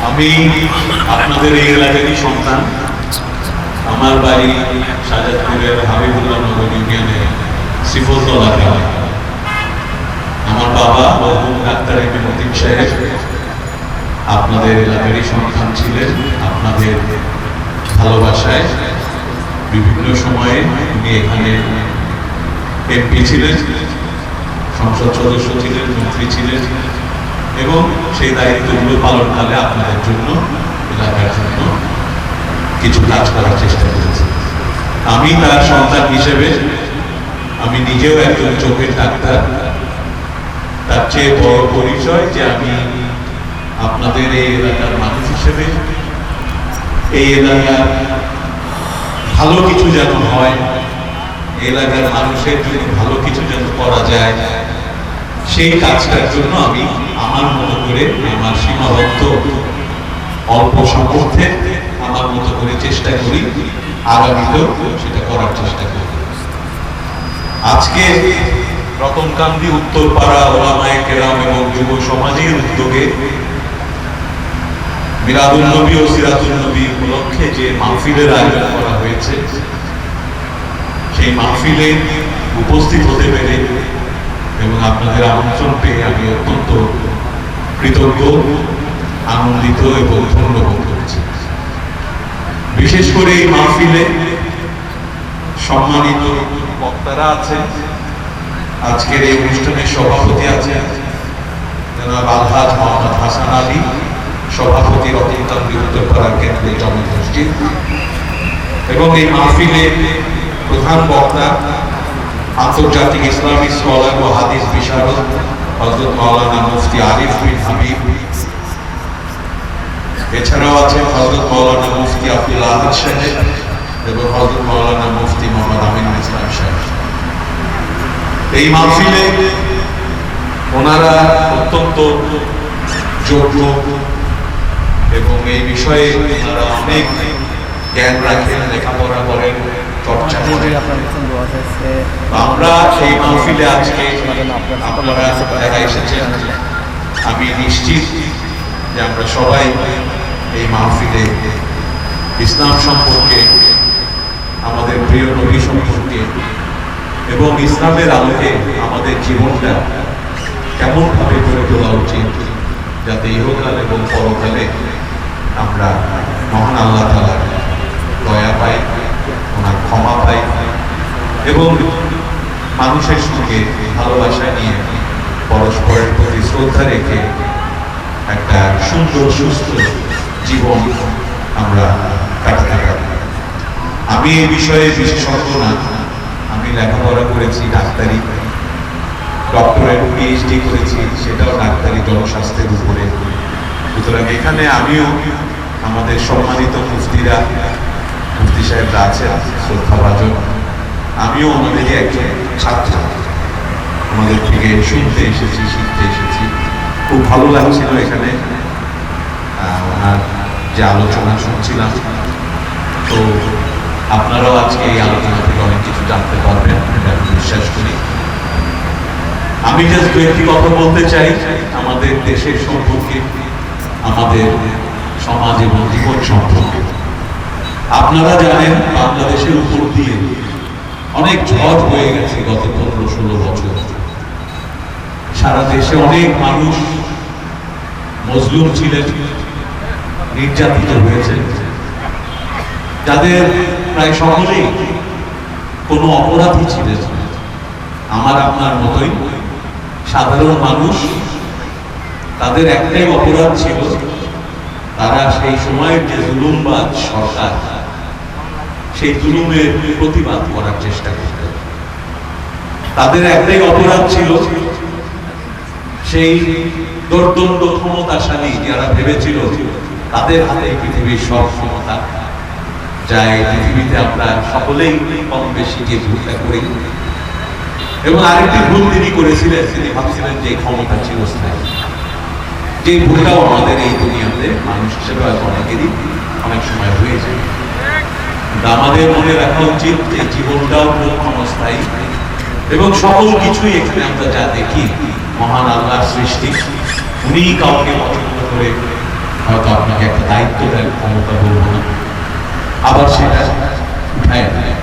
আমি আপনাদের এই এলাকারই সন্তান। আমার বাড়ি শাহজাদপুরের হাবিবুল্লাহ নগর ইউনিয়নে শ্রীফলতলা গ্রামে। আমার বাবা মরহুম ডাক্তার এম এ মতিন সাহেব আপনাদের এলাকারই সন্তান ছিলেন। আপনাদের ভালোবাসায় বিভিন্ন সময়ে উনি এখানে এমপি ছিলেন, সংসদ সদস্য ছিলেন, মন্ত্রী ছিলেন এবং সেই দায়িত্বগুলো পালনকালে আপনাদের জন্য, এলাকার জন্য কিছু কাজ করার চেষ্টা করেছি। আমি তার সন্তান হিসেবে আমি নিজেও একজন চোখের ডাক্তার। তার চেয়ে বড় পরিচয় যে আমি আপনাদের এই এলাকার মানুষ হিসেবে এই এলাকার ভালো কিছু যেন হয়, এলাকার মানুষের জন্য ভালো কিছু যেন করা যায়, সেই কাজটার জন্য আমি আমার মতো করে, আমার সীমাবদ্ধ অল্প সামর্থ্যে আমার মতো করে চেষ্টা করি, আগামীতেও সেটা করার চেষ্টা করি। আজকে রতনকান্দি উত্তরপাড়া ওলামায়ে কেরাম এবং যুব সমাজের উদ্যোগে মিলাদুন নবী ও সিরাতুন নবী উপলক্ষে যে মাহফিলের আয়োজন করা হয়েছে, সেই মাহফিলে উপস্থিত হতে পেরে এবং আপনাদের আমন্ত্রণ পেয়ে আমি অত্যন্ত কৃতজ্ঞ, আনন্দিত এবং ধন্য বোধ করেছি। বিশেষ করে এই মাহফিলে সম্মানিত বক্তারা আছেন। আজকের এই অনুষ্ঠানের সভাপতি আছেন জনাব আলহাজ মোহাম্মদ হাসান আলী, সভাপতি রতনকান্দি উত্তরপাড়া কেন্দ্রীয় জামে মসজিদ, এবং এই মাহফিলে প্রধান বক্তা আন্তর্জাতিক ইসলামী স্কলার ও হাদিস বিশারদ হযরত মাওলানা মুফতি আরিফ বিন হাবিব। এছাড়াও আছেন হযরত মাওলানা মুফতি আব্দুল আহাদ সাহেব এবং হযরত মাওলানা মুফতি মোহাম্মদ আমিনুল ইসলাম সাহেব। এই মাহফিলে ওনারা অত্যন্ত যোগ্য এবং এই বিষয়ে ওনারা অনেক জ্ঞান রাখেন, লেখাপড়া করেন, চর্চা করেন। আমরা সেই মাহফিলে আজকে আপনারা যারা এসেছেন, আমি নিশ্চিত যে আমরা সবাই এই মাহফিলে ইসলাম সম্পর্কে, আমাদের প্রিয় নবী সম্পর্কে এবং ইসলামের আলোকে আমাদের জীবনটা কেমন ভাবে গড়ে তোলা উচিত, যাতে ইহকাল এবং পরকালে আমরা মহান আল্লাহ তাআলার দয়া পাই, ওনার ক্ষমা পাই এবং মানুষের সঙ্গে ভালোবাসা নিয়ে পরস্পরের প্রতি শ্রদ্ধা রেখে একটা সুন্দর সুস্থ জীবন আমরা কাটাতে পারি। আমি এই বিষয়ে বিশেষজ্ঞ না, আমি লেখাপড়া করেছি ডাক্তারি, ডক্টরেট পিএইচডি করেছি, সেটাও ডাক্তারি জনস্বাস্থ্যের উপরে। সুতরাং এখানে আমিও আমাদের সম্মানিত মুফতিরা, মুফতি সাহেবরা আছেন শ্রদ্ধাভাজন, আমিও ওনাদেরই একজন ছাত্র, আমাদের থেকে শুনতে এসেছি, শিখতে এসেছি। খুব ভালো লাগছিল এখানে ওনার যে আলোচনা শুনছিলাম। তো আপনারাও আজকে এই আলোচনা থেকে অনেক কিছু জানতে পারবেন, এটা আমি বিশ্বাস করি। আমি জাস্ট দু একটি কথা বলতে চাই আমাদের দেশের সম্পর্কে, আমাদের সমাজ এবং জীবন সম্পর্কে। আপনারা জানেন বাংলাদেশের উপর দিয়ে অনেক ঝড় হয়ে গেছে গত 15-16 বছর। সারা দেশে অনেক মানুষ মজলুম ছিলেন, নির্যাতিত হয়েছে, যাদের প্রায় সকলেই কোনো অপরাধী ছিলেন, আমার আপনার মতোই সাধারণ মানুষ। তাদের একটাই অপরাধ ছিল, তারা সেই সময়ের যে জুলুমবাজ সরকার, সেই জুলুমের প্রতিবাদ করার চেষ্টা করত। তাদের একটাই অপরাধ ছিল, সেই দোর্দণ্ড ক্ষমতাশালী যারা ভেবেছিল তাদের হাতে পৃথিবীর সব ক্ষমতা, যা এই পৃথিবীতে আমরা সকলেই কম বেশি যে ভুলটা করি। এবং আরেকটি ভুল তিনি করেছিলেন, তিনি ভাবছিলেন যে ক্ষমতা চিরস্থায়ী। যে ভুলটাও আমাদের এই দুনিয়াতে মানুষ হিসেবে হয়তো অনেকেরই অনেক সময় হয়ে যায়। কিন্তু আমাদের মনে রাখা উচিত যে জীবনটাও ক্ষণস্থায়ী এবং সকল কিছুই এখানে আমরা যা দেখি মহান আল্লাহর সৃষ্টি। উনি কাউকে পছন্দ করে হয়তো আপনাকে আপনাকে একটা দায়িত্ব দেয়, ক্ষমতা বলবো না, আবার সেটা উঠায় নেয়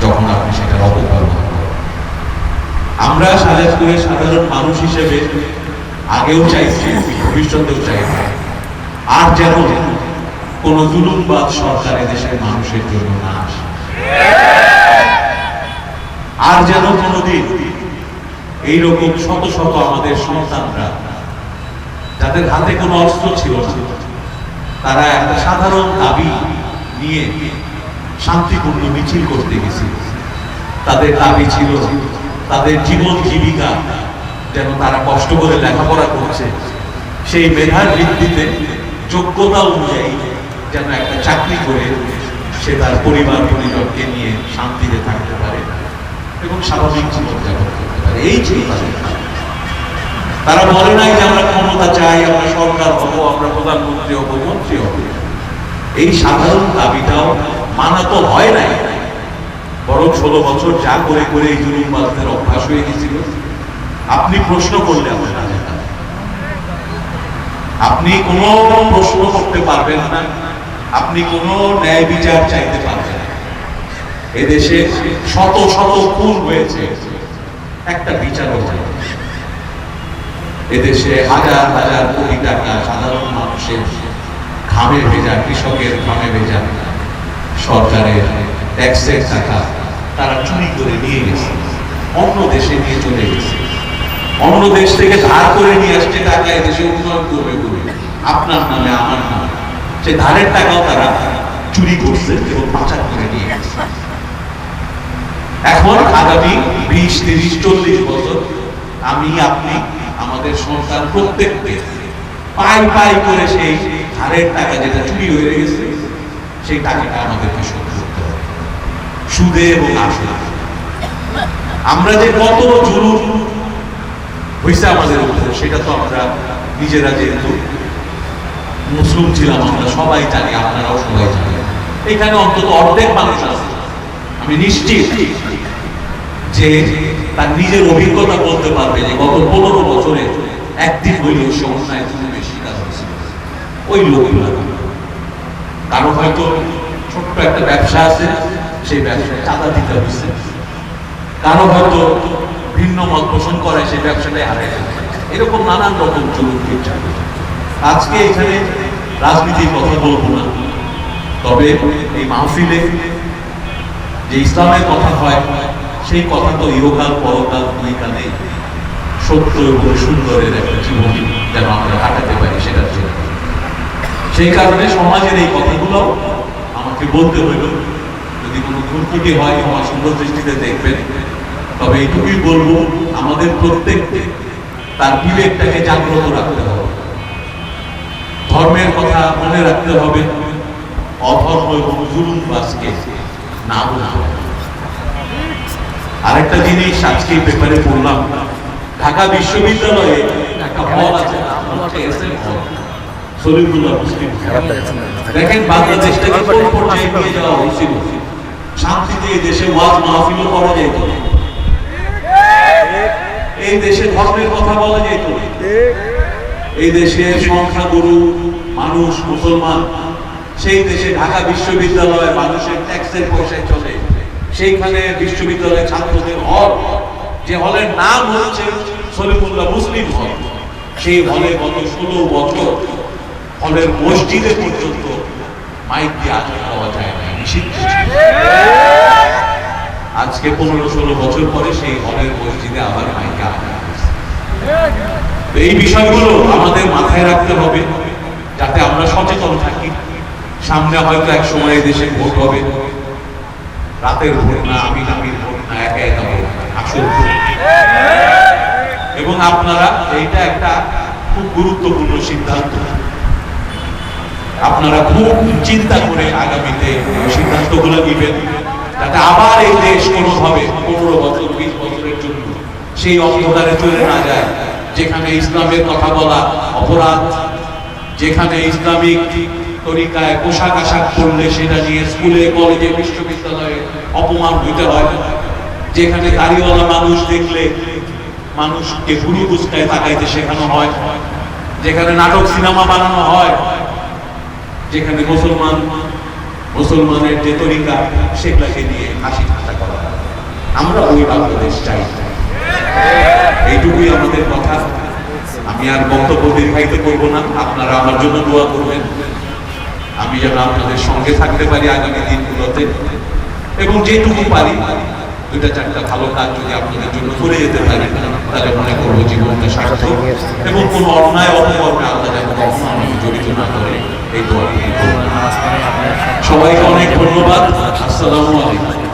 যখন আপনি সেটার অপব্যবহার করেন। আমরা শাহজাদপুরের সাধারণ মানুষ হিসেবে আগেও চাইছি, ভবিষ্যতেও চাইছি, আর যেন কোন জুলুমবাদ সরকার দেশের মানুষের জন্য না আসে, আর যেন কোনদিন এইরকম শত শত আমাদের সন্তানরা যাদের হাতে কোনো অস্ত্র ছিল না, তারা একটা সাধারণ দাবি নিয়ে শান্তিপূর্ণ মিছিল করতে গেছিল। তাদের দাবি ছিল তাদের জীবন জীবিকা, যেন তারা কষ্ট করে লেখাপড়া করছে সেই মেধার ভিত্তিতে যোগ্যতা অনুযায়ী যেন একটা চাকরি করে সে তার পরিবার পরিজনকে নিয়ে শান্তিতে থাকতে পারে এবং স্বাভাবিক জীবন যাপন করতে পারে। এই ছিল তাদের। তারা বলে নাই যে আমরা ক্ষমতা চাই, আমরা সরকার হবো, আমরা প্রধানমন্ত্রী হবো, মন্ত্রী হবো। এই সাধারণ দাবিটাও মানা তো হয় নাই, বরং 16 বছর যা করে করে এই জুলুমবাজদের অভ্যাস হয়ে গেছিল। আপনি প্রশ্ন করলে আমরা না যেতাম, আপনি কোনো প্রশ্ন করতে পারবেন না, আপনি কোনো ন্যায় বিচার চাইতে পারবেন না। এদেশে শত শত খুন হয়েছে, একটা বিচারও হয়। এদেশে হাজার হাজার কোটি টাকা সাধারণ মানুষের ঘামে ভেজা, কৃষকের ঘামে ভেজা, সরকারের ট্যাক্সের টাকা তারা চুরি করে নিয়ে গেছে, অন্য দেশে নিয়ে চলে গেছে। অন্য দেশ থেকে ধার করে নিয়ে আসছে টাকা এদেশে উন্নয়ন করবে বলে, আপনার নামে আমার নামে। সে ধারের টাকাও তারা চুরি করছে এবং পাচার করে নিয়ে গেছে। এখন আগামী 20, 30, 40 বছর আমি আপনি আমাদের সরকার প্রত্যেককে পাই পাই করে সেই ধারের টাকা যেটা চুরি হয়ে গেছে সেই টাকাটা আমাদেরকে শোধ করতে হবে, সুদে এবং আসলে। আমরা যে কত জুলুম হয়েছে আমাদের উপর সেটা তো আমরা নিজেরা যেহেতু মুসলিম ছিলাম আমরা সবাই জানি, আপনারাও সবাই জানেন। এখানে অন্তত অর্ধেক মানুষ আছে, আমি নিশ্চিত যে তার নিজের অভিজ্ঞতা বলতে পারবে যে গত 15 বছরে একদিন হইলেও সে অন্যায় জুলুমের শিকার হয়েছিল। ওই লোকগুলো কারো হয়তো ছোট্ট একটা ব্যবসা আছে, সেই ব্যবসায় চাঁদা দিতে হয়েছে, কারো হয়তো ভিন্ন মত পোষণ করে সেই ব্যবসাটাই হারিয়ে যাচ্ছে। এরকম নানান রকম জুলুম চলছে। আজকে এখানে রাজনীতির কথা বলবো না, তবে এই মাহফিলে যে ইসলামের কথা হয় সেই কথা তো ইহকাল পরকাল দুইখানেই সত্য এবং সুন্দরের একটা জীবন যেন আমরা কাটাতে পারি সেটার জন্য। সেই কারণে সমাজের এই কথাগুলো আমাকে বলতে হইল। যদি কোনো ভুলত্রুটি হয় আমার সুন্দর দৃষ্টিতে দেখবেন, তবে এইটুকুই বলবো, আমাদের প্রত্যেককে তার বিবেকটাকে জাগ্রত রাখতে হবে, ধর্মের কথা মনে রাখতে হবে, অধর্ম এবং জুলুমবাজকে না বলতে হবে। আরেকটা জিনিস আজকে পেপারে পড়লাম, ঢাকা বিশ্ববিদ্যালয়ে একটা হল আছে, সলিমুল্লাহ মুসলিম। দেখেন বাংলাদেশটাকে কোন পর্যায়ে নিয়ে যাওয়া হয়েছিল। শান্তিতে এই দেশে ওয়াজ মাহফিলও করা যেত, এই দেশে ধর্মের কথা বলা যেত, এই দেশে সংখ্যাগুরু মানুষ মুসলমান, সেই দেশে ঢাকা বিশ্ববিদ্যালয়ে মানুষের ট্যাক্সের পয়সায় চলে, সেইখানে বিশ্ববিদ্যালয়ের ছাত্রদের হল, যে হলের নাম হচ্ছে সলিমুল্লাহ মুসলিম হল, সেই হলে গত 16 বছর হলের মসজিদে পর্যন্ত মাইক দিয়ে আজান দেওয়া যায় না, নিষিদ্ধ। আজকে 15-16 বছর পরে সেই হলের মসজিদে আবার মাইকে আজান। এই বিষয়গুলো আমাদের মাথায় রাখতে হবে যাতে আমরা সচেতন থাকি। সামনে হয়তো এক সময় দেশে ভোট হবে, রাতের ভোট না, আমির ভোট না, একা একা ভোট, আসল ভোট। এবং আপনারা এইটা একটা খুব গুরুত্বপূর্ণ সিদ্ধান্ত, আপনারা খুব চিন্তা করে আগামীতে সিদ্ধান্তগুলো নিবেন যাতে আবার এই দেশ কোনোভাবে 15 বছর 20 বছরের জন্য সেই অন্ধকারে চলে না যায়, যেখানে ইসলামের কথা বলা অপরাধ, যেখানে ইসলামিক তরিকায় পোশাক আশাক করলে সেটা নিয়ে স্কুলে কলেজে বিশ্ববিদ্যালয়ে অপমান হইতে হয়, যেখানে দাড়িওয়ালা মানুষ দেখলে মানুষকে ভুরু কুচকায় তাকাইতে শেখানো হয়, যেখানে নাটক সিনেমা বানানো হয়, যেখানে মুসলমানের যে তরিকা সেগুলাকে নিয়ে হাসি ঠাট্টা করা হয়। আমরা ওই বাংলাদেশ চাই, এইটুকুই আমাদের কথা। আমি আর বক্তব্য দীর্ঘায়িত করব না, আপনারা আমার জন্য দোয়া করবেন, আমি যেন আপনাদের সঙ্গে থাকতে পারি আগামী দিনগুলোতে, এবং যেটুকু পারি দুটা চারটা ভালো কাজ যদি আপনাদের জন্য করে যেতে পারি তাহলে মনে করবো জীবনটা সার্থক, এবং কোনো অন্যায় অপকর্মে আল্লাহ যেন কখনো আমাকে জড়িত না করে, এই দোয়া। সবাইকে অনেক ধন্যবাদ। আসসালামু আলাইকুম।